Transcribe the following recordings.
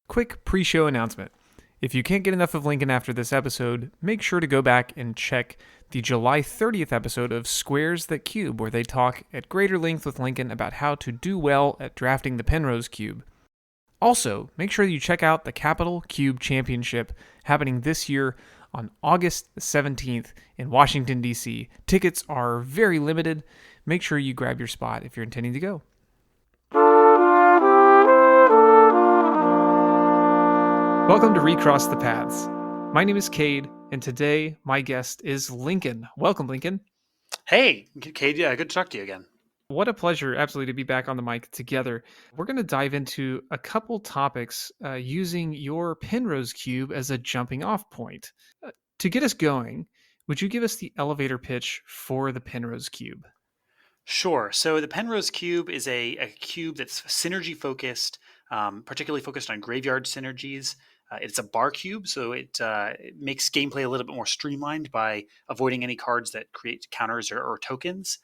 Quick pre-show announcement. If you can't get enough of Lincoln after this episode, make sure to go back and check the July 30th episode of Squares That Cube, where they talk at greater length with Lincoln about how to do well at drafting the Penrose cube. Also, make sure you check out the Capital Cube Championship happening this year on August 17th in Washington, D.C. Tickets are very limited. Make sure you grab your spot if you're intending to go. Welcome to Recross the Paths. My name is Cade, and today my guest is Lincoln. Welcome, Lincoln. Hey, Cade, good to talk to you again. What a pleasure, absolutely, to be back on the mic together. We're going to dive into a couple topics using your Penrose cube as a jumping off point. To get us going, would you give us the elevator pitch for the Penrose cube? Sure. So the Penrose cube is a cube that's synergy focused, particularly focused on graveyard synergies. It's a bar cube, so it makes gameplay a little bit more streamlined by avoiding any cards that create counters or tokens.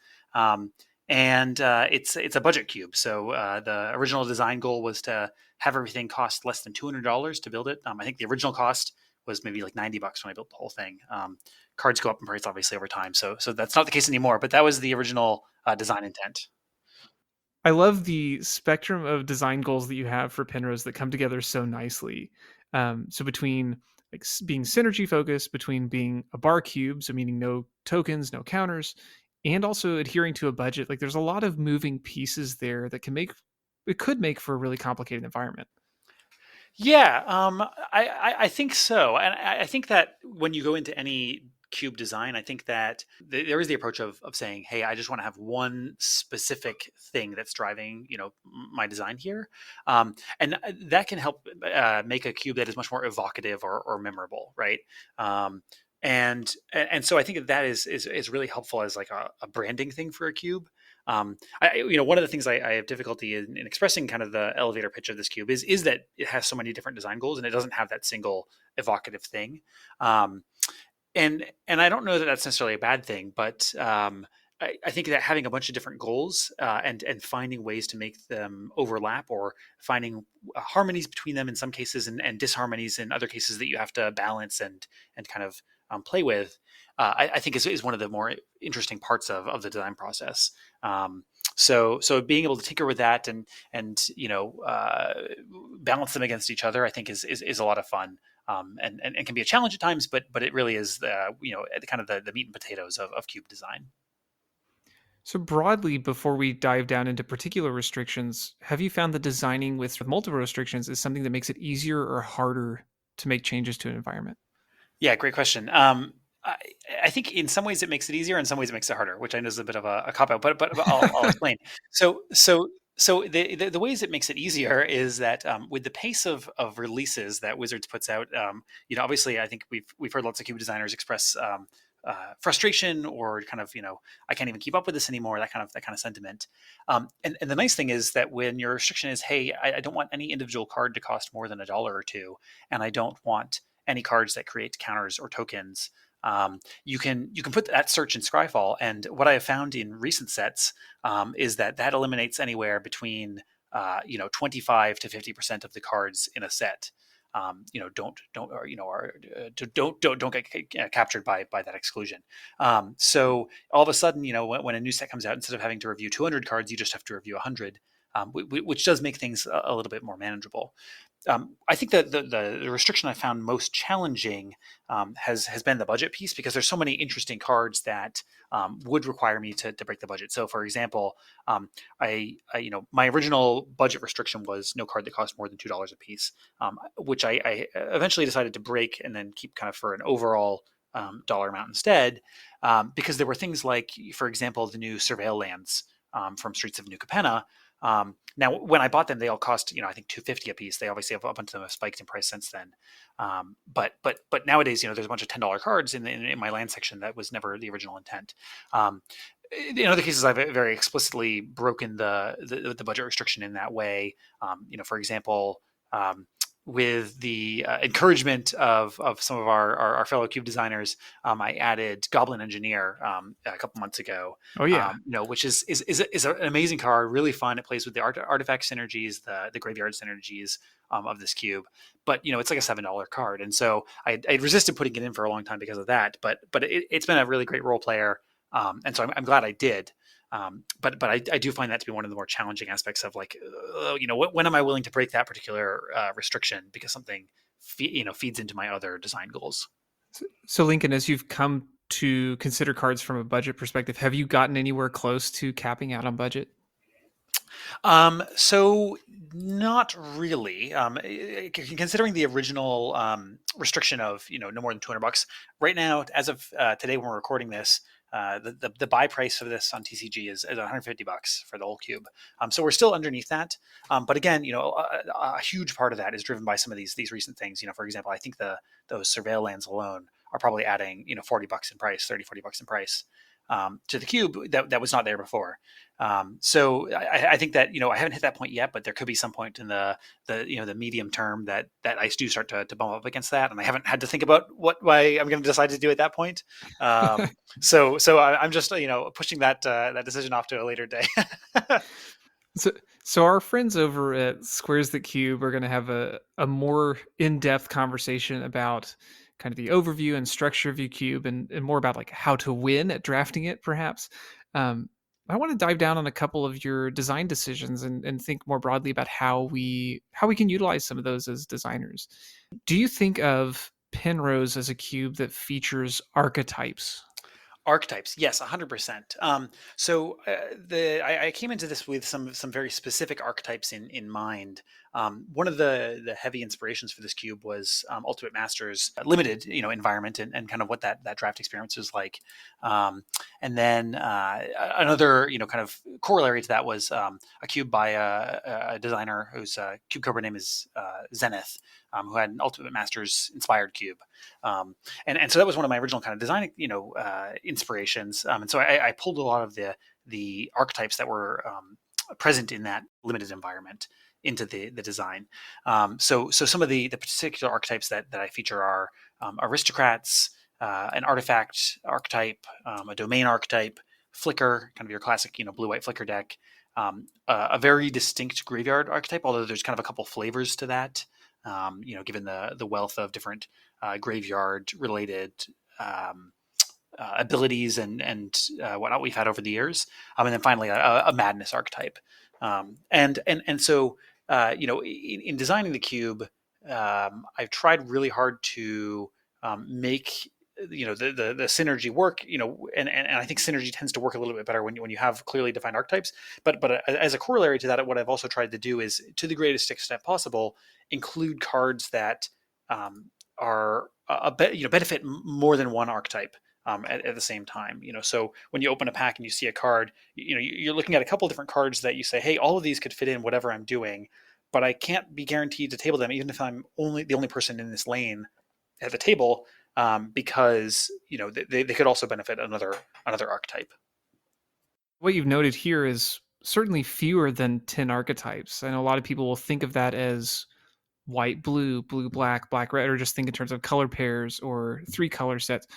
It's a budget cube. So the original design goal was to have everything cost less than $200 to build it. I think the original cost was maybe like $90 when I built the whole thing. Cards go up in price obviously over time, so that's not the case anymore. But that was the original design intent. I love the spectrum of design goals that you have for Penrose that come together so nicely. So between like being synergy focused, between being a bar cube, so meaning no tokens, no counters, and also adhering to a budget, like there's a lot of moving pieces there that could make for a really complicated environment. Yeah, I think so, and I think that when you go into any cube design, I think that there is the approach of saying, "Hey, I just want to have one specific thing that's driving, my design here," and that can help make a cube that is much more evocative or memorable, right? Um, and so I think that is really helpful as like a branding thing for a cube. One of the things I have difficulty in expressing kind of the elevator pitch of this cube is that it has so many different design goals and it doesn't have that single evocative thing. Um, and I don't know that that's necessarily a bad thing, but I think that having a bunch of different goals and finding ways to make them overlap or finding harmonies between them in some cases and disharmonies in other cases that you have to balance and kind of play with, I think is one of the more interesting parts of the design process. So being able to tinker with that and balance them against each other, I think is a lot of fun. And can be a challenge at times, but it really is kind of the meat and potatoes of cube design. So broadly, before we dive down into particular restrictions, have you found that designing with multiple restrictions is something that makes it easier or harder to make changes to an environment? Yeah, great question. I, I think in some ways it makes it easier, in some ways it makes it harder, which I know is a bit of a cop out, but I'll explain. So the ways it makes it easier is that with the pace of releases that Wizards puts out, obviously I think we've heard lots of cube designers express frustration or kind of I can't even keep up with this anymore, that kind of sentiment. And the nice thing is that when your restriction is, hey, I don't want any individual card to cost more than $1 or $2, and I don't want any cards that create counters or tokens. You can put that search in Scryfall, and what I have found in recent sets is that eliminates anywhere between 25 to 50% of the cards in a set. Don't or are don't get captured by that exclusion. So all of a sudden, when a new set comes out, instead of having to review 200 cards, you just have to review 100, which does make things a little bit more manageable. I think that the restriction I found most challenging has been the budget piece, because there's so many interesting cards that would require me to break the budget. So, for example, my original budget restriction was no card that cost more than $2 a piece, which I eventually decided to break and then keep kind of for an overall dollar amount instead, because there were things like, for example, the new Surveil lands from Streets of New Capenna. Now, when I bought them, they all cost, I think $250 a piece. They obviously have a bunch of them have spiked in price since then. But nowadays, there's a bunch of $10 cards in my land section that was never the original intent. In other cases, I've very explicitly broken the budget restriction in that way. For example, with the encouragement of some of our fellow cube designers, I added Goblin Engineer a couple months ago. Oh yeah. Which is an amazing card, really fun. It plays with the artifact synergies, the graveyard synergies of this cube. But it's like a $7 card, and so I resisted putting it in for a long time because of that. But it's been a really great role player, and so I'm glad I did. But I do find that to be one of the more challenging aspects of like, when am I willing to break that particular restriction because something feeds into my other design goals. So Lincoln, as you've come to consider cards from a budget perspective, have you gotten anywhere close to capping out on budget? So not really. Considering the original restriction of no more than $200 right now, as of today when we're recording this, the buy price of this on TCG is $150 for the whole cube. So we're still underneath that. But again, a huge part of that is driven by some of these recent things. For example, I think those surveil lands alone are probably adding $40 in price, $30-$40 in price to the cube that was not there before. So I think that I haven't hit that point yet, but there could be some point in the medium term that I do start to bump up against that, and I haven't had to think about what I'm going to decide to do at that point. So I'm just pushing that decision off to a later day. So our friends over at Squares That Cube are going to have a more in-depth conversation about kind of the overview and structure of your cube, and more about like how to win at drafting it, perhaps. I want to dive down on a couple of your design decisions and think more broadly about how we can utilize some of those as designers. Do you think of Penrose as a cube that features archetypes? Archetypes, yes, 100%. So I came into this with some very specific archetypes in mind. One of the heavy inspirations for this cube was Ultimate Masters limited environment and kind of what that draft experience was like. And then another kind of corollary to that was a cube by a designer whose cube cover name is Zenith, who had an Ultimate Masters inspired cube. And so that was one of my original kind of design, inspirations. And so I pulled a lot of the archetypes that were present in that limited environment into the design. So some of the particular archetypes that I feature are aristocrats, an artifact archetype, a domain archetype, flicker, kind of your classic blue-white flicker deck, a very distinct graveyard archetype, although there's kind of a couple flavors to that. Given the wealth of different graveyard related abilities and whatnot we've had over the years, and then finally a madness archetype, and so in designing the cube, I've tried really hard to make the synergy work, and I think synergy tends to work a little bit better when you have clearly defined archetypes. But as a corollary to that, what I've also tried to do is, to the greatest extent possible, include cards that are benefit more than one archetype at the same time. So when you open a pack and you see a card, you're looking at a couple of different cards that you say, hey, all of these could fit in whatever I'm doing, but I can't be guaranteed to table them even if I'm the only person in this lane at the table, because they could also benefit another archetype. What you've noted here is certainly fewer than 10 archetypes. I know a lot of people will think of that as white, blue, blue, black, black, red, or just think in terms of color pairs or 3 color sets.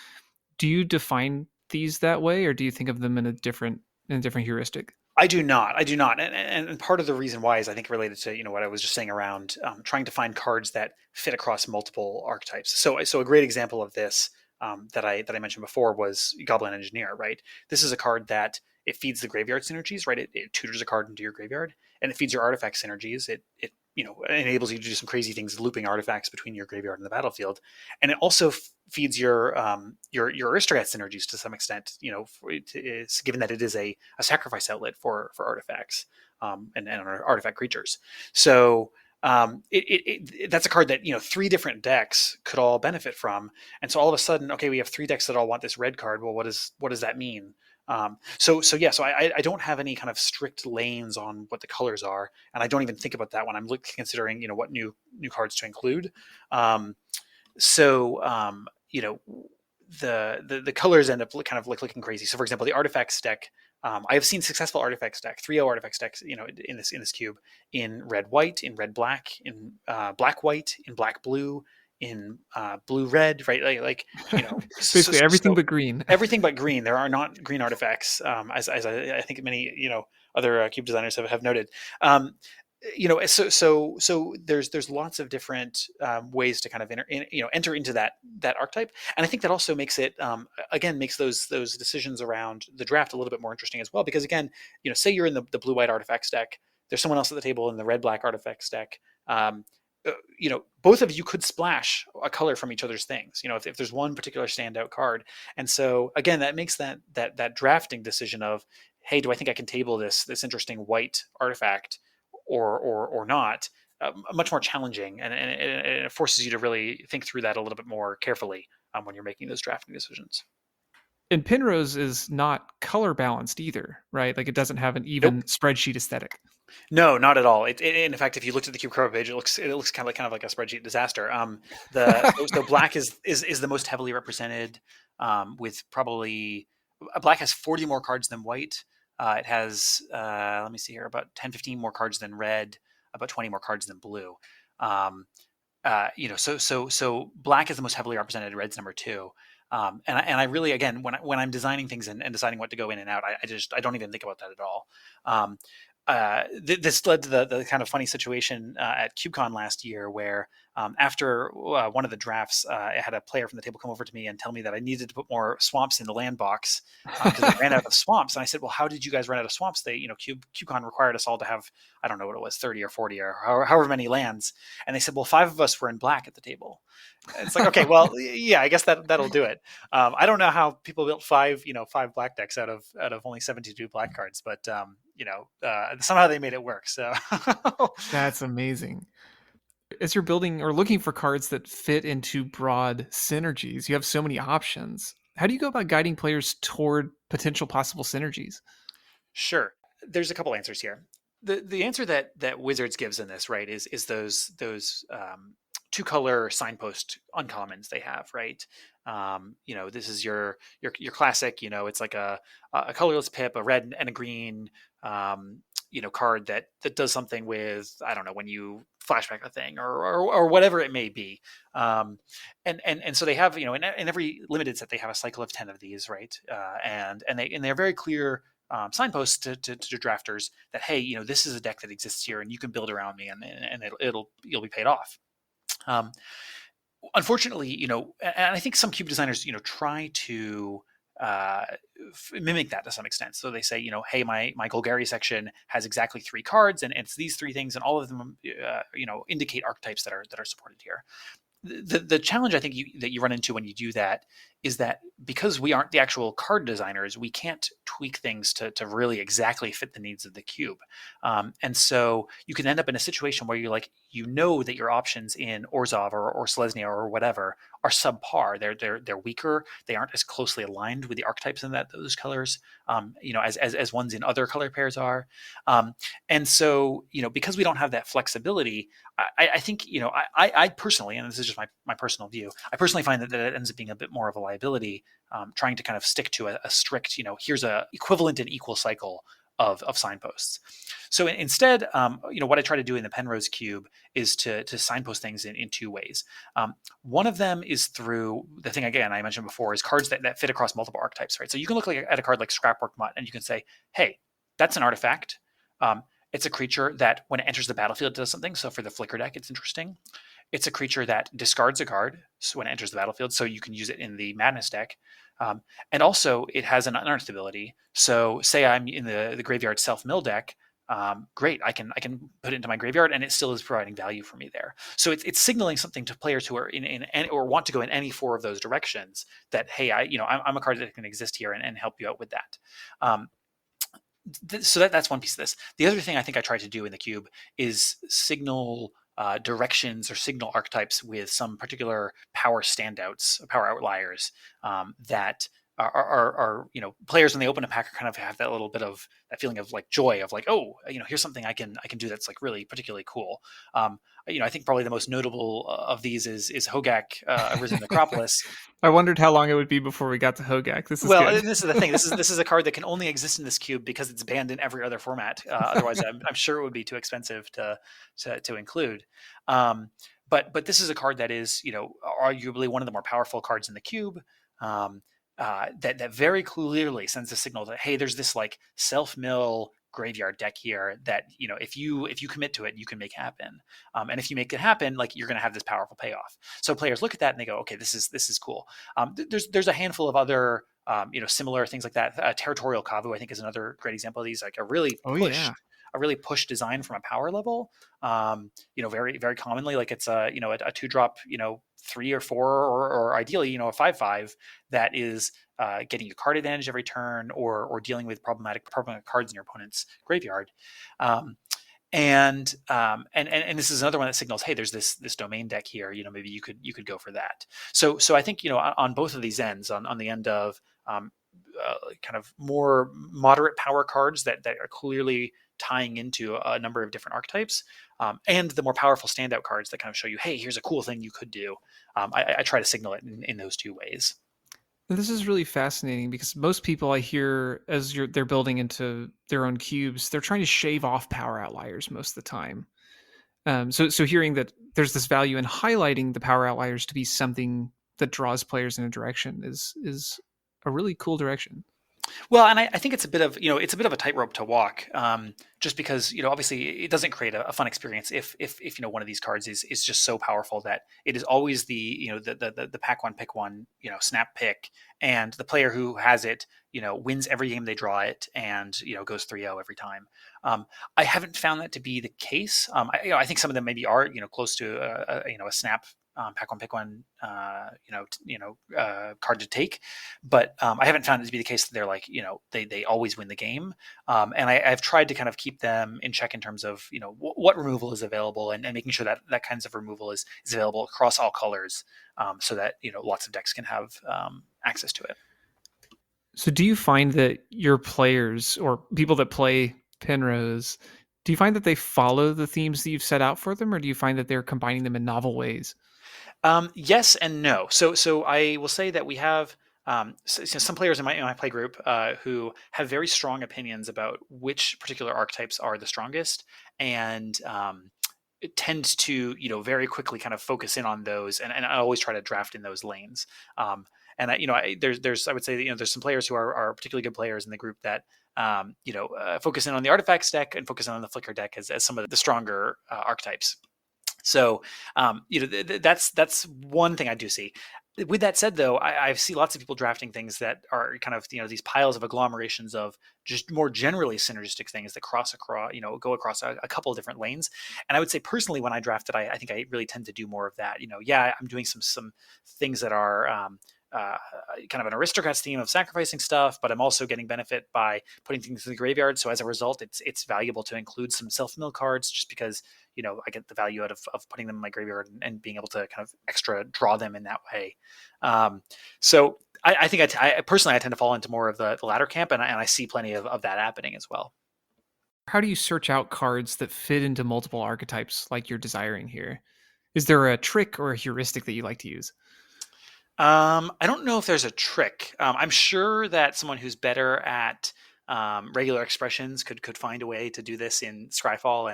Do you define these that way, or do you think of them in a different heuristic? I do not. And part of the reason why is I think related to what I was just saying around trying to find cards that fit across multiple archetypes. So a great example of this that I mentioned before was Goblin Engineer. Right, this is a card that it feeds the graveyard synergies. Right, it tutors a card into your graveyard, and it feeds your artifact synergies. It enables you to do some crazy things, looping artifacts between your graveyard and the battlefield, and it also feeds your aristocrat synergies to some extent. Given that it is a sacrifice outlet for artifacts and artifact creatures. So that's a card that 3 different decks could all benefit from, and so all of a sudden, okay, we have 3 decks that all want this red card. Well, what does that mean? So I don't have any kind of strict lanes on what the colors are, and I don't even think about that when I'm considering what new cards to include. The colors end up kind of looking crazy. So, for example, the artifacts deck I have seen successful artifacts deck, 3-0 artifacts decks, in this cube, in red white, in red black, in black white, in black blue, in blue red, right? Basically everything So but green. everything but green. There are not green artifacts, as I think many other cube designers have noted. Um, so there's lots of different ways to kind of enter into that archetype, and I think that also makes it again makes those decisions around the draft a little bit more interesting as well, because again, say you're in the blue white artifacts deck, there's someone else at the table in the red black artifacts deck. Both of you could splash a color from each other's things, if there's one particular standout card. And so again, that makes that drafting decision of, hey, do I think I can table this interesting white artifact or not, much more challenging, and it forces you to really think through that a little bit more carefully when you're making those drafting decisions. And Penrose is not color balanced either, right? Like it doesn't have an Nope. even spreadsheet aesthetic. No, not at all. In fact, if you looked at the cube cover page, it looks kind of like a spreadsheet disaster. So black is the most heavily represented, with probably black has 40 more cards than white. It has let me see here, about 10-15 more cards than red, about 20 more cards than blue. So black is the most heavily represented. Red's number two. And I really, again, when I'm designing things and deciding what to go in and out, I don't even think about that at all. This led to the kind of funny situation at KubeCon last year, where after one of the drafts, I had a player from the table come over to me and tell me that I needed to put more swamps in the land box because I ran out of swamps. And I said, well, how did you guys run out of swamps? KubeCon required us all to have, I don't know what it was, 30 or 40 or however many lands. And they said, well, 5 of us were in black at the table. And it's like, okay, well, yeah, I guess that'll do it. I don't know how people built 5 black decks out of only 72 black cards, but somehow they made it work. So That's amazing. As you're building or looking for cards that fit into broad synergies, you have so many options. How do you go about guiding players toward potential possible synergies? sure, there's a couple answers here. The answer that Wizards gives in this, right, is those 2-color signpost uncommons they have, right? This is your classic. It's like a colorless pip, a red and a green. Card that does something with, I don't know, when you flashback a thing or whatever it may be. And so they have, in every limited set they have a cycle of 10 of these, right? And they're very clear signposts to drafters that, hey, this is a deck that exists here and you can build around me, and you'll be paid off. Um, Unfortunately, and I think some cube designers, try to uh, mimic that to some extent. So they say, hey, my Golgari section has exactly 3 cards, and it's these 3 things, and all of them, indicate archetypes that are supported here. The challenge I think that you run into when you do that is that because we aren't the actual card designers, we can't tweak things to really exactly fit the needs of the cube. And so you can end up in a situation where you're like, that your options in Orzhov or Selesnya or whatever are subpar. They're weaker. They aren't as closely aligned with the archetypes in those colors, as ones in other color pairs are. And so, because we don't have that flexibility, I think, I personally, and this is just my personal view, I personally find that it ends up being a bit more of a liability, trying to kind of stick to a strict, here's a equivalent and equal cycle of signposts. So instead, what I try to do in the Penrose cube is to signpost things in 2 ways. One of them is through the thing, again, I mentioned before, is cards that fit across multiple archetypes, right? So you can look at a card like Scrapwork Mutt and you can say, hey, that's an artifact. It's a creature that when it enters the battlefield does something. So for the Flicker deck, it's interesting. It's a creature that discards a card when it enters the battlefield, so you can use it in the Madness deck. And also, it has an unearthed ability. So, say I'm in the graveyard self-mill deck, great, I can put it into my graveyard, and it still is providing value for me there. So it's signaling something to players who are in any, or want to go in any 4 of those directions, that, hey, I'm a card that can exist here and help you out with that. So that's one piece of this. The other thing I think I try to do in the cube is signal directions or signal archetypes with some particular power standouts, power outliers, that are players when they open a pack kind of have that little bit of that feeling of like joy of like, oh, here's something I can do that's like really particularly cool. I think probably the most notable of these is Hogak, Arisen Necropolis. I wondered how long it would be before we got to Hogak. This is Well, good. and this is the thing. This is a card that can only exist in this cube because it's banned in every other format. Otherwise, I'm sure it would be too expensive to include. Um, but this is a card that is, arguably one of the more powerful cards in the cube. Um, that very clearly sends a signal that, hey, there's this like self mill graveyard deck here that, if you commit to it, you can make happen. And if you make it happen, like, you're going to have this powerful payoff. So players look at that and they go, okay, this is cool. There's a handful of other similar things like that. Territorial Kavu, I think, is another great example of these. Like Oh yeah. a really pushed design from a power level. Very very commonly, like, it's a 2-drop, 3 or 4, or ideally, a 5/5 that is getting you card advantage every turn, or dealing with problematic cards in your opponent's graveyard. And this is another one that signals, hey, there's this domain deck here. Maybe you could go for that. So I think, on both of these ends, on the end of kind of more moderate power cards that are clearly tying into a number of different archetypes, and the more powerful standout cards that kind of show you, hey, here's a cool thing you could do. I try to signal it in those two ways. This is really fascinating because most people I hear they're building into their own cubes, they're trying to shave off power outliers most of the time. So hearing that there's this value in highlighting the power outliers to be something that draws players in a direction is a really cool direction. Well, and I think it's a bit of a tightrope to walk, just because, obviously it doesn't create a fun experience if one of these cards is just so powerful that it is always the the pack one pick one, snap pick, and the player who has it, wins every game they draw it, and goes 3-0 every time. I haven't found that to be the case. I think some of them maybe are close to a snap, pack one pick one, card to take, but I haven't found it to be the case that they're like, they always win the game. And I've tried to kind of keep them in check in terms of what removal is available, and making sure that kinds of removal is available across all colors, so that lots of decks can have access to it. So do you find that your players or people that play Penrose, do you find that they follow the themes that you've set out for them, or do you find that they're combining them in novel ways? Yes and no. So I will say that we have some players in my play group who have very strong opinions about which particular archetypes are the strongest, and it tends to very quickly kind of focus in on those, and I always try to draft in those lanes. And there's I would say that, there's some players who are particularly good players in the group that focus in on the artifacts deck and focus in on the flicker deck as some of the stronger archetypes. So, that's one thing I do see. With that said, though, I see lots of people drafting things that are kind of these piles of agglomerations of just more generally synergistic things that go across a couple of different lanes. And I would say personally, when I draft it, I think I really tend to do more of that. Yeah, I'm doing some things that are kind of an aristocrats theme of sacrificing stuff, but I'm also getting benefit by putting things in the graveyard. So as a result, it's valuable to include some self-mill cards, just because I get the value out of putting them in my graveyard, and being able to kind of extra draw them in that way. So I think I personally tend to fall into more of the latter camp, and I see plenty of that happening as well. How do you search out cards that fit into multiple archetypes like you're desiring here? Is there a trick or a heuristic that you like to use? I don't know if there's a trick. I'm sure that someone who's better at regular expressions could find a way to do this in Scryfall,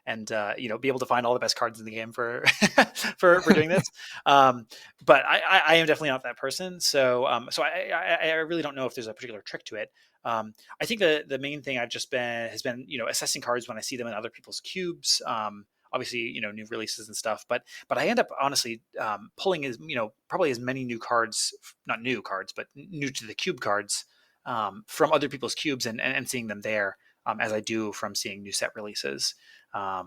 and be able to find all the best cards in the game for for doing this. But I am definitely not that person. So I really don't know if there's a particular trick to it. I think the main thing has been assessing cards when I see them in other people's cubes. Obviously, new releases and stuff, but I end up honestly pulling probably as many new cards, not new cards, but new to the cube cards, from other people's cubes, and seeing them there, as I do from seeing new set releases. I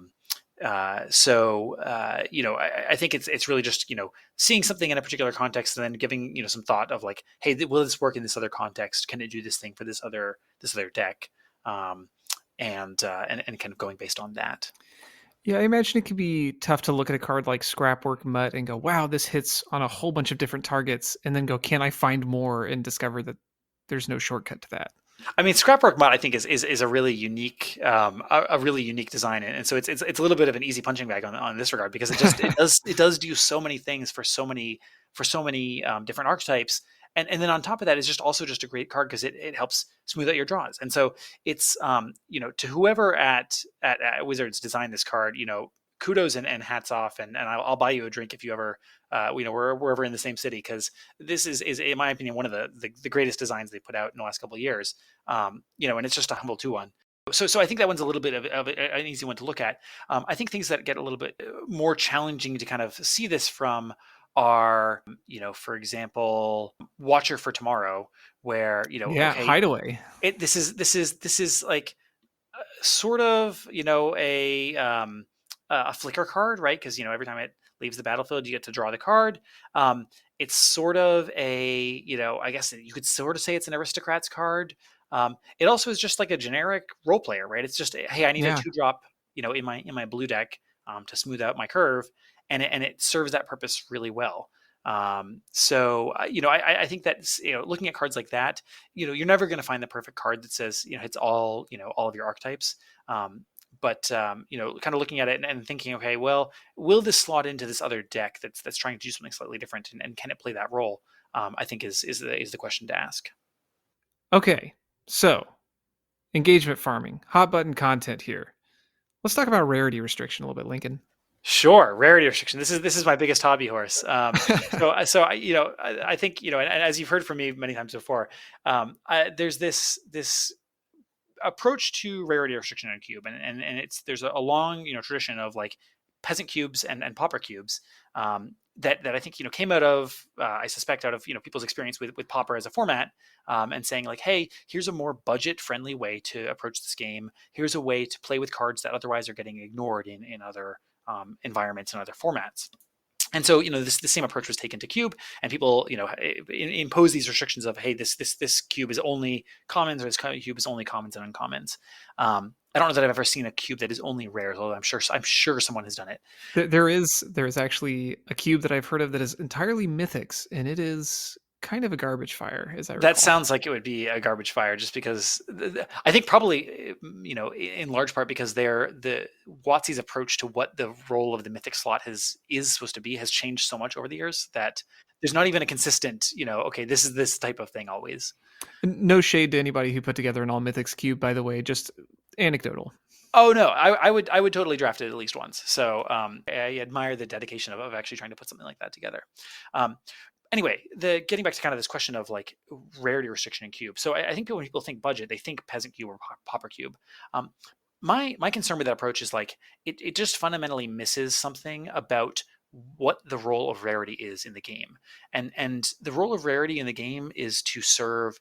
think it's really just seeing something in a particular context, and then giving some thought of like, hey, will this work in this other context? Can it do this thing for this other deck? And kind of going based on that. Yeah, I imagine it could be tough to look at a card like Scrapwork Mutt and go, wow, this hits on a whole bunch of different targets, and then go, can I find more, and discover that there's no shortcut to that. I mean, Scrapbook Mod I think is a really unique a really unique design, and so it's a little bit of an easy punching bag on this regard because it does do so many things for so many different archetypes, and then on top of that, it's just also just a great card because it helps smooth out your draws, and so it's to whoever at Wizards designed this card, kudos and hats off, and I'll buy you a drink if you ever we're ever in the same city, because this is in my opinion one of the greatest designs they put out in the last couple of years. And it's just a humble 2-1. So I think that one's a little bit of an easy one to look at. I think things that get a little bit more challenging to kind of see this from are, for example, Watcher for Tomorrow, where, Yeah, okay, Hideaway. this is like sort of, a flicker card, right? Because every time it leaves the battlefield, you get to draw the card. It's sort of I guess you could sort of say it's an aristocrats card. It also is just like a generic role player, right? It's just, hey, I need a Yeah. 2-drop, in my blue deck, to smooth out my curve, and it serves that purpose really well. I think that looking at cards like that, you're never going to find the perfect card that says hits all of your archetypes. But kind of looking at it and thinking, okay, well, will this slot into this other deck that's trying to do something slightly different, and can it play that role? I think is the question to ask. Okay, so engagement farming, hot button content here. Let's talk about rarity restriction a little bit, Lincoln. Sure, rarity restriction. This is my biggest hobby horse. I think and as you've heard from me many times before, there's this approach to rarity restriction in cube, and there's a long tradition of like peasant cubes and pauper cubes, that I think came out of I suspect out of people's experience with pauper as a format, and saying like, hey, here's a more budget friendly way to approach this game. Here's a way to play with cards that otherwise are getting ignored in other environments and other formats. And so, the same approach was taken to cube, and people, impose these restrictions of, hey, this cube is only commons, or this cube is only commons and uncommons. I don't know that I've ever seen a cube that is only rares, although I'm sure someone has done it. There is actually a cube that I've heard of that is entirely mythics, and it is kind of a garbage fire, as I That recall. sounds like it would be a garbage fire, just because I think probably, in large part because the WotC's approach to what the role of the mythic slot is supposed to be has changed so much over the years that there's not even a consistent, okay, this is this type of thing always. No shade to anybody who put together an all mythics cube, by the way, just anecdotal. Oh no, I would totally draft it at least once. So I admire the dedication of actually trying to put something like that together. Um, anyway, getting back to kind of this question of like rarity restriction in cube. So I think when people think budget, they think peasant cube or pauper cube. Um, my concern with that approach is like it just fundamentally misses something about what the role of rarity is in the game, and the role of rarity in the game is to serve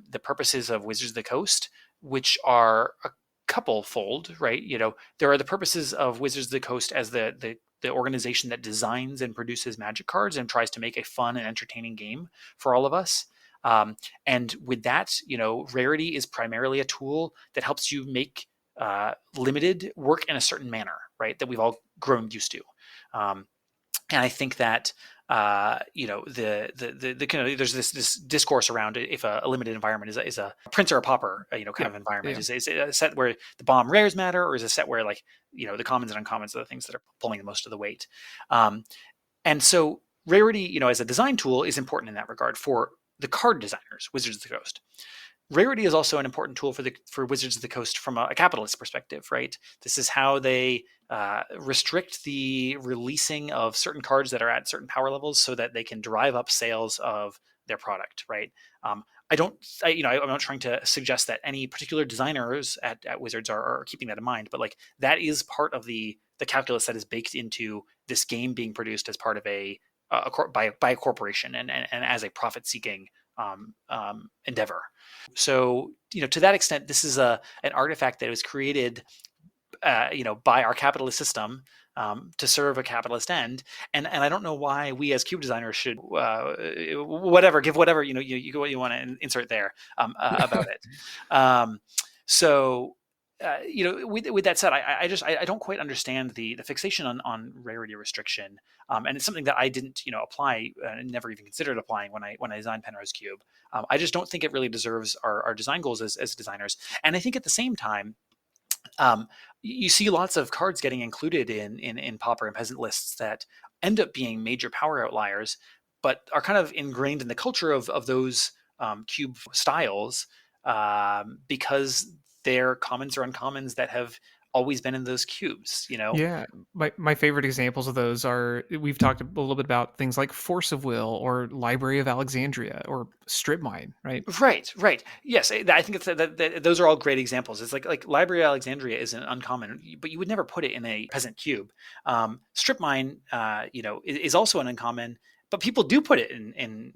the purposes of Wizards of the Coast, which are a couple fold, right? There are the purposes of Wizards of the Coast as the organization that designs and produces magic cards and tries to make a fun and entertaining game for all of us. And with that, rarity is primarily a tool that helps you make limited work in a certain manner, right? That we've all grown used to. And I think that the kind of there's this discourse around if a limited environment is a prince or a pauper kind of environment. Yeah. Is it a set where the bomb rares matter, or is it a set where like the commons and uncommons are the things that are pulling the most of the weight? And so rarity, as a design tool, is important in that regard for the card designers, Wizards of the Coast. Rarity is also an important tool for Wizards of the Coast from a capitalist perspective, right? This is how they restrict the releasing of certain cards that are at certain power levels, so that they can drive up sales of their product, right? I'm not trying to suggest that any particular designers at Wizards are keeping that in mind, but like that is part of the calculus that is baked into this game being produced as part of by a corporation, and as a profit seeking endeavor. So, to that extent, this is an artifact that was created, by our capitalist system, to serve a capitalist end. And I don't know why we as cube designers should, give whatever, you want to insert there, about it. So, with that said, I don't quite understand the fixation on rarity restriction, and it's something that I didn't apply and never even considered applying when I designed Penrose Cube. I just don't think it really deserves our design goals as designers, and I think at the same time, um, you see lots of cards getting included in pauper and peasant lists that end up being major power outliers, but are kind of ingrained in the culture of those cube styles, because they're commons or uncommons that have always been in those cubes. Yeah, my favorite examples of those are we've talked a little bit about things like Force of Will or Library of Alexandria or Strip Mine, right? Right, right. Yes, I think it's that those are all great examples. It's like Library of Alexandria is an uncommon, but you would never put it in a peasant cube. Strip mine, is also an uncommon, but people do put it in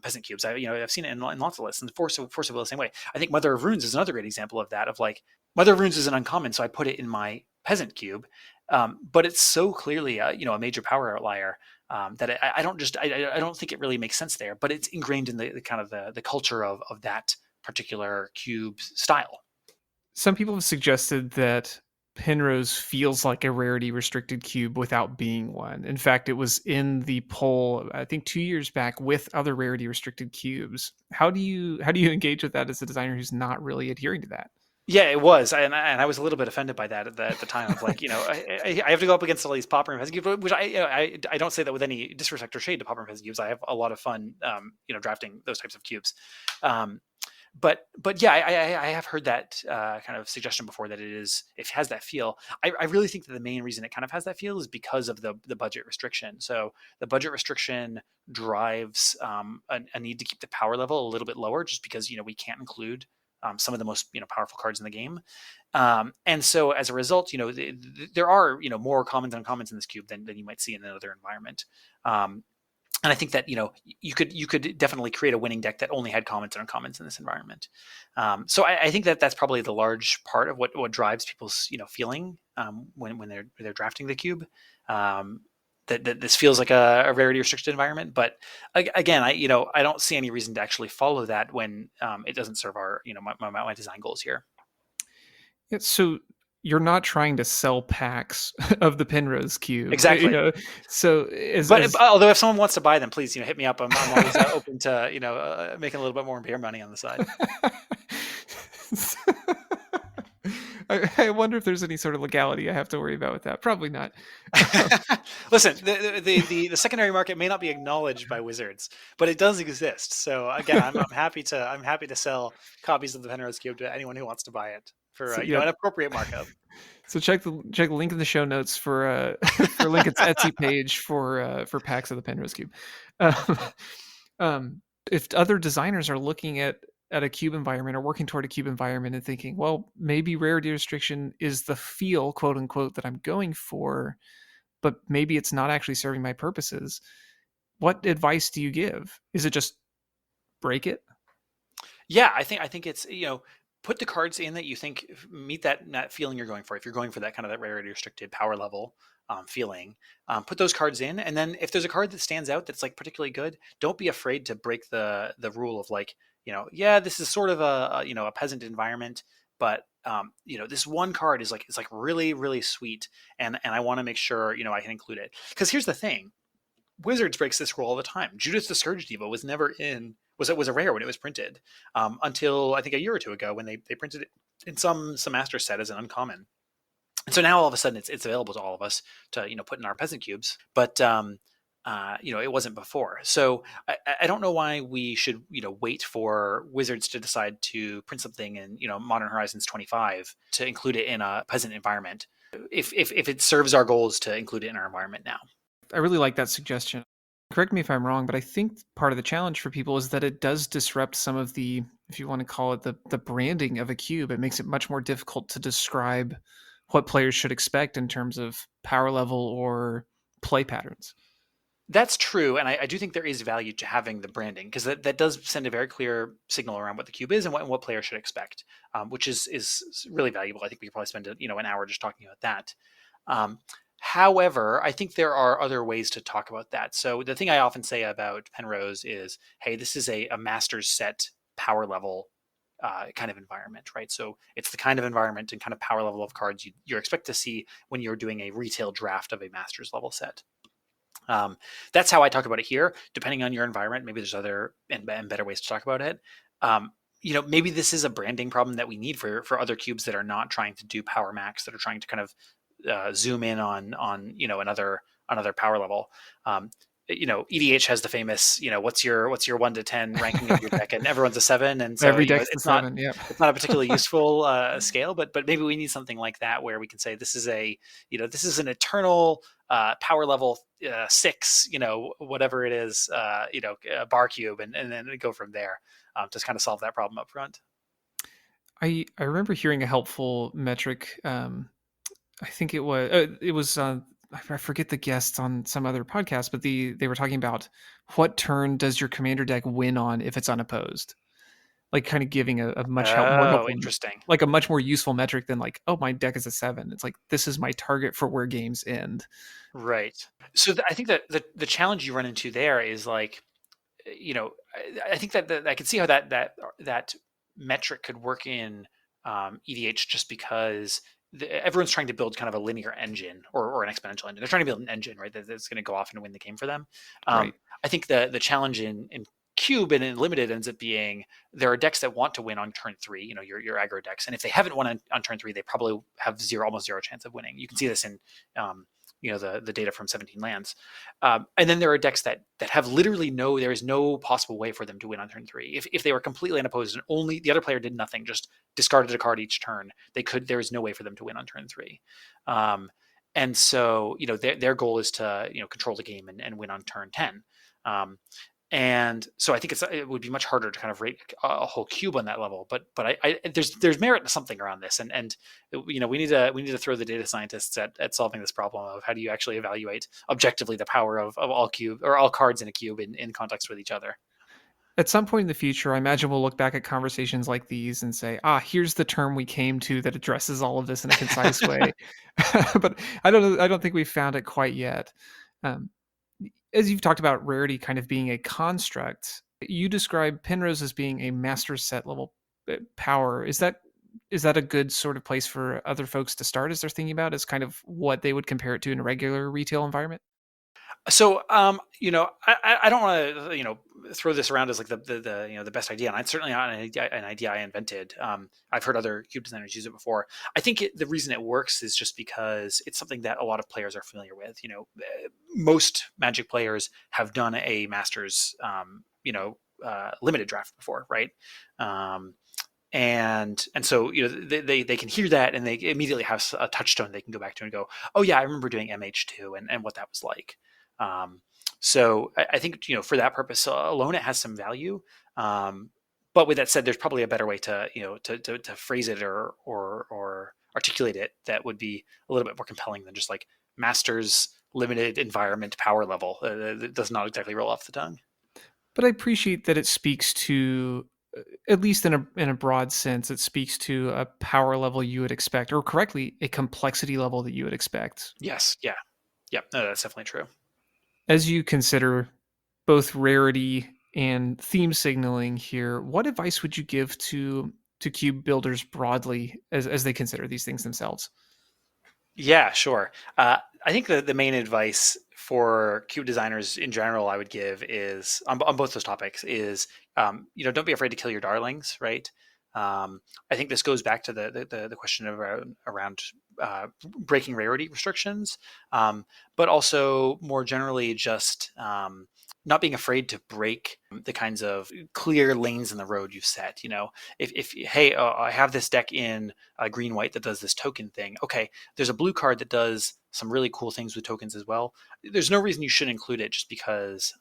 peasant cubes. I've seen it in lots of lists. And Force of Will the same way. I think Mother of Runes is another great example of that. Of like Mother of Runes is an uncommon, so I put it in my peasant cube, but it's so clearly a major power outlier, that I don't think it really makes sense there, but it's ingrained in the kind of the culture of that particular cube style. Some people have suggested that Penrose feels like a rarity restricted cube without being one. In fact, it was in the poll I think 2 years back with other rarity restricted cubes. How do you engage with that as a designer who's not really adhering to that? Yeah, it was, and I was a little bit offended by that at the time. Of like, I have to go up against all these popper and peasant cubes, which I don't say that with any disrespect or shade to popper and peasant cubes. I have a lot of fun, drafting those types of cubes. Um, but yeah, I have heard that kind of suggestion before, that it has that feel. I really think that the main reason it kind of has that feel is because of the budget restriction. So the budget restriction drives a need to keep the power level a little bit lower, just because we can't include some of the most powerful cards in the game, and so as a result, there are more commons and uncommons in this cube than you might see in another environment. And I think that you could definitely create a winning deck that only had commons and uncommons in this environment. So I think that that's probably the large part of what drives people's feeling, when they're drafting the cube. That this feels like a rarity restricted environment, but again, I don't see any reason to actually follow that when it doesn't serve our my design goals here. Yeah, so you're not trying to sell packs of the Penrose cube, Exactly. So But although if someone wants to buy them, please hit me up. I'm always open to making a little bit more beer money on the side. I wonder if there's any sort of legality I have to worry about with that. Probably not. Listen, the secondary market may not be acknowledged by Wizards, but it does exist. So again, I'm happy to sell copies of the Penrose Cube to anyone who wants to buy it for So, yeah. an appropriate markup. So check the link in the show notes for for Lincoln's Etsy page for packs of the Penrose Cube. Um, if other designers are looking at a cube environment or working toward a cube environment and thinking, well, maybe rarity restriction is the feel, quote unquote, that I'm going for, but maybe it's not actually serving my purposes. What advice do you give? Is it just break it? Yeah, I think it's put the cards in that you think meet that feeling you're going for. If you're going for that kind of that rarity restricted power level feeling, put those cards in, and then if there's a card that stands out that's like particularly good, don't be afraid to break the rule of like, yeah, this is sort of a peasant environment, but this one card is like really really sweet, and I want to make sure I can include it. Because here's the thing, Wizards breaks this rule all the time. Judith the Scourge Diva was never in was a rare when it was printed, until I think a year or two ago when they printed it in some master set as an uncommon. And so now all of a sudden it's available to all of us to put in our peasant cubes, but it wasn't before. So I don't know why we should wait for Wizards to decide to print something in Modern Horizons 25 to include it in a peasant environment, if it serves our goals to include it in our environment now. I really like that suggestion. Correct me if I'm wrong, but I think part of the challenge for people is that it does disrupt some of the, if you want to call it the branding of a cube. It makes it much more difficult to describe what players should expect in terms of power level or play patterns. That's true, and I do think there is value to having the branding, because that does send a very clear signal around what the cube is and what players should expect, which is really valuable. I think we could probably spend an hour just talking about that. However, I think there are other ways to talk about that. So the thing I often say about Penrose is, hey, this is a master's set power level kind of environment, right? So it's the kind of environment and kind of power level of cards you expect to see when you're doing a retail draft of a Masters level set. Um, that's how I talk about it here. Depending on your environment, maybe there's other and better ways to talk about it. Um, maybe this is a branding problem that we need for other cubes that are not trying to do power max, that are trying to kind of zoom in on another power level. EDH has the famous, what's your 1 to 10 ranking of your deck, and everyone's a 7, and so Every deck's the it's not 7. Yep. it's not a particularly useful scale, but maybe we need something like that where we can say this is an eternal power level 6, whatever it is, a bar cube, and then go from there to kind of solve that problem up front. I remember hearing a helpful metric. I think it was I forget the guests on some other podcast, but they were talking about what turn does your commander deck win on if it's unopposed, like kind of giving a more Oh, helpful, interesting. like a much more useful metric than like, oh, my deck is a 7. It's like, this is my target for where games end. Right. So I think that the challenge you run into there is like, I think that I can see how that metric could work in EDH, just because everyone's trying to build kind of a linear engine or an exponential engine. They're trying to build an engine, right, that's going to go off and win the game for them. Right. I think the challenge in Cube and in Limited ends up being there are decks that want to win on turn 3, your aggro decks, and if they haven't won on turn 3, they probably have almost zero chance of winning. You can see this in the data from 17 lands. And then there are decks that have literally there is no possible way for them to win on turn 3. If they were completely unopposed and only the other player did nothing, just discarded a card each turn, there is no way for them to win on turn 3. And so, their goal is to, control the game and win on turn 10. And so I think it would be much harder to kind of rate a whole cube on that level. But there's merit to something around this, and we need to throw the data scientists at solving this problem of how do you actually evaluate objectively the power of all cube or all cards in a cube in context with each other. At some point in the future, I imagine we'll look back at conversations like these and say, here's the term we came to that addresses all of this in a concise way. But I don't know. I don't think we've found it quite yet. Um, as you've talked about rarity kind of being a construct, you describe Penrose as being a master set level power. Is that a good sort of place for other folks to start as they're thinking about as kind of what they would compare it to in a regular retail environment? So, I don't want to, throw this around as like the best idea, and it's certainly not an idea I invented. I've heard other cube designers use it before. I think the reason it works is just because it's something that a lot of players are familiar with. Most Magic players have done a Masters, limited draft before, right? And so they can hear that, and they immediately have a touchstone they can go back to and go, oh yeah, I remember doing MH2 and what that was like. So I think for that purpose alone, it has some value. But with that said, there's probably a better way to to phrase it or articulate it that would be a little bit more compelling than just like Masters limited environment power level. It does not exactly roll off the tongue. But I appreciate that it speaks to, at least in a broad sense, it speaks to a power level you would expect, or correctly, a complexity level that you would expect. Yes. Yeah. Yeah. No, that's definitely true. As you consider both rarity and theme signaling here, what advice would you give to cube builders broadly as they consider these things themselves? Yeah, sure. I think the main advice for cube designers in general I would give is on both those topics is don't be afraid to kill your darlings, right? I think this goes back to the question around breaking rarity restrictions, but also more generally just not being afraid to break the kinds of clear lanes in the road you've set. If hey, I have this deck in green white that does this token thing. Okay, there's a blue card that does some really cool things with tokens as well. There's no reason you should include it just because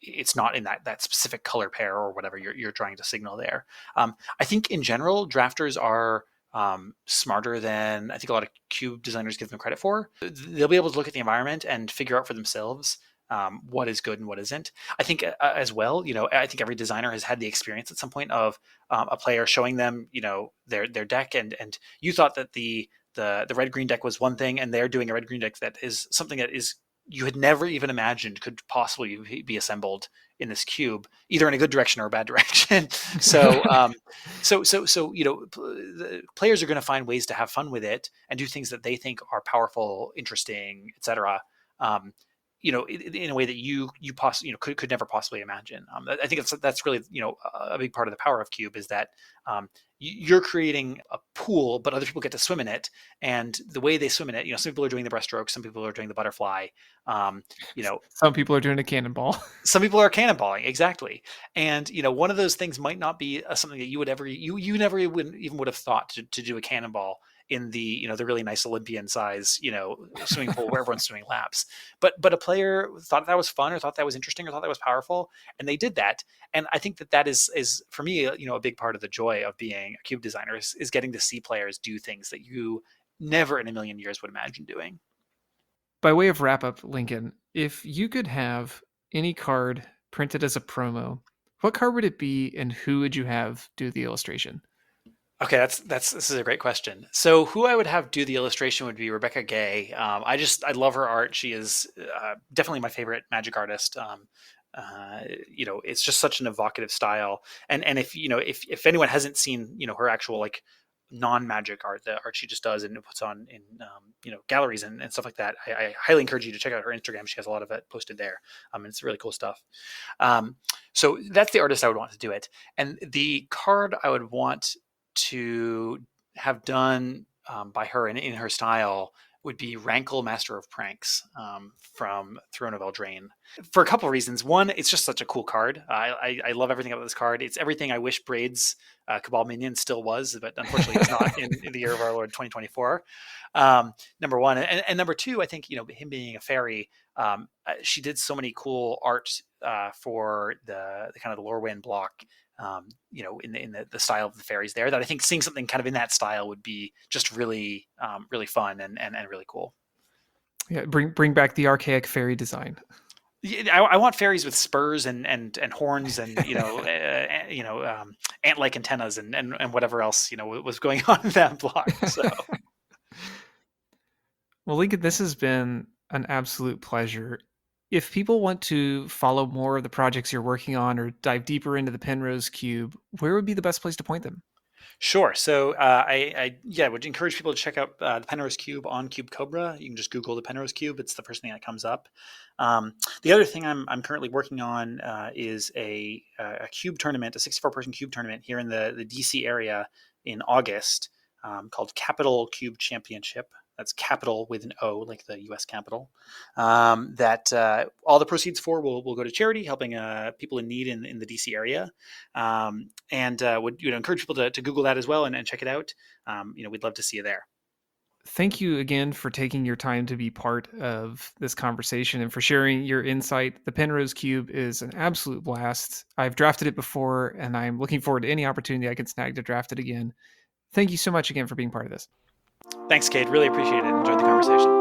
it's not in that specific color pair or whatever you're trying to signal there. I think in general, drafters are smarter than I think a lot of cube designers give them credit for. They'll be able to look at the environment and figure out for themselves what is good and what isn't. I think as well, I think every designer has had the experience at some point of a player showing them, their deck, and you thought that the red green deck was one thing, and they're doing a red green deck that is something that is you had never even imagined could possibly be assembled in this cube, either in a good direction or a bad direction. So, the players are going to find ways to have fun with it and do things that they think are powerful, interesting, etc. Um, in a way that you possibly could never possibly imagine. I think that's really a big part of the power of Cube is that you're creating a pool, but other people get to swim in it, and the way they swim in it, some people are doing the breaststroke, some people are doing the butterfly, um, you know, Some people are doing a cannonball. some people are cannonballing, exactly. And one of those things might not be something that you would ever you never would have thought to do a cannonball in the really nice Olympian size swimming pool where everyone's swimming laps. But a player thought that was fun, or thought that was interesting, or thought that was powerful, and they did that. And I think that is for me a big part of the joy of being a cube designer is getting to see players do things that you never in a million years would imagine doing. By way of wrap up, Lincoln, if you could have any card printed as a promo, what card would it be and who would you have do the illustration? Okay, this is a great question. So who I would have do the illustration would be Rebecca Gay. I love her art. She is definitely my favorite Magic artist. It's just such an evocative style. And if anyone hasn't seen her actual like non-magic art, the art she just does and puts on in galleries and stuff like that, I highly encourage you to check out her Instagram. She has a lot of it posted there. It's really cool stuff. So that's the artist I would want to do it, and the card I would want to have done by her in her style would be Rankle, Master of Pranks, from Throne of Eldraine, for a couple of reasons. One, it's just such a cool card. I love everything about this card. It's everything I wish Braid's Cabal Minion still was, but unfortunately it's not in the year of our Lord 2024. Number one. And number two, I think, him being a fairy, she did so many cool art for the kind of the Lorwyn block, in the style of the fairies there, that I think seeing something kind of in that style would be just really, really fun and really cool. Yeah, bring back the archaic fairy design. I want fairies with spurs and horns and ant-like antennas and whatever else was going on in that block. So Well, Lincoln, this has been an absolute pleasure. If people want to follow more of the projects you're working on or dive deeper into the Penrose Cube, where would be the best place to point them? sure. So I would encourage people to check out the Penrose Cube on Cube Cobra. You can just Google the Penrose Cube; it's the first thing that comes up. The other thing I'm currently working on is a cube tournament, a 64-person cube tournament here in the DC area in August, called Capital Cube Championship. That's capital with an O, like the U.S. Capitol. That all the proceeds will go to charity, helping people in need in the DC area. And would encourage people to Google that as well and check it out. We'd love to see you there. Thank you again for taking your time to be part of this conversation and for sharing your insight. The Penrose Cube is an absolute blast. I've drafted it before, and I'm looking forward to any opportunity I can snag to draft it again. Thank you so much again for being part of this. Thanks, Cade. Really appreciate it. Enjoyed the conversation.